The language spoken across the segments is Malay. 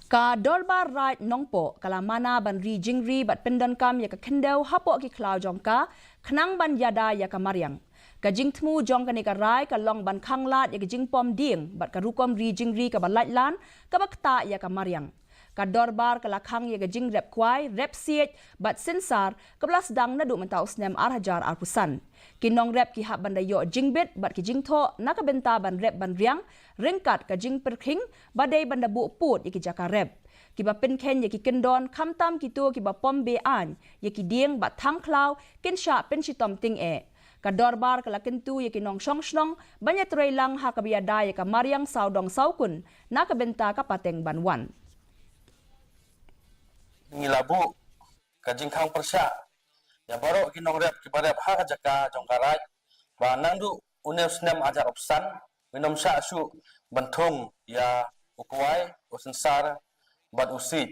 Ka dolbar right nongpo kalamana ban ri jingri bat pendankam ya ka kendau hapo ki klau jongka khnang ban yada ya ka mariang ka jingthmu jong ka ni ka rai ka long ban khanglat ya ka jingpom ding bat ka rukom ri jingri ka balat lan ka bakta ya ka mariang ka dorbar ka lakhang ya ka jing rep kwai rep siet bat sensar ka blas dang na du mentau snem arhajar arpusan kinong rep ki hab banda yo jingbit bat ki jingtho na ka benta ban rep ban riang ringkat ka jing perkhing badai banda bu put ya ki jaka rep ki ba pen ken ya ki kendon khamtam ki tu ki ba pom be an ya ki dieng bat thang klau ken sha pen shitom ting e ka dorbar ka lakentu ya ki nong shong shnong banya trei lang ha ka biada ya ka mariang saudong saukun na ka benta ka pateng banwan ngilabu ka jingkhang persya ya baro kinong rep ki barep ha ka jaka jongkarai ba nangdu unew snem ajar opsan minom sya su bentung ya ukwai usensar bat usit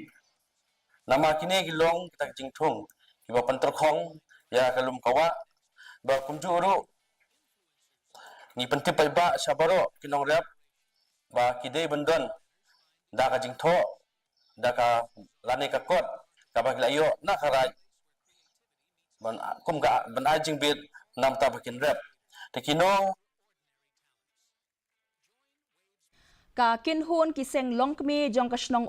nama kini gilong kita jingthung ki ba panterkhong ya kalum kawa ba kumjuru ni pentip pai ba sabaro kinong rep ba kidei bendon da ka jingtho da ka lane ka kot ka ba layo na karai ban kum ka ban ajing bit nam ta bakin rep tekino ka kinhun ki seng longkmi jong ka shnong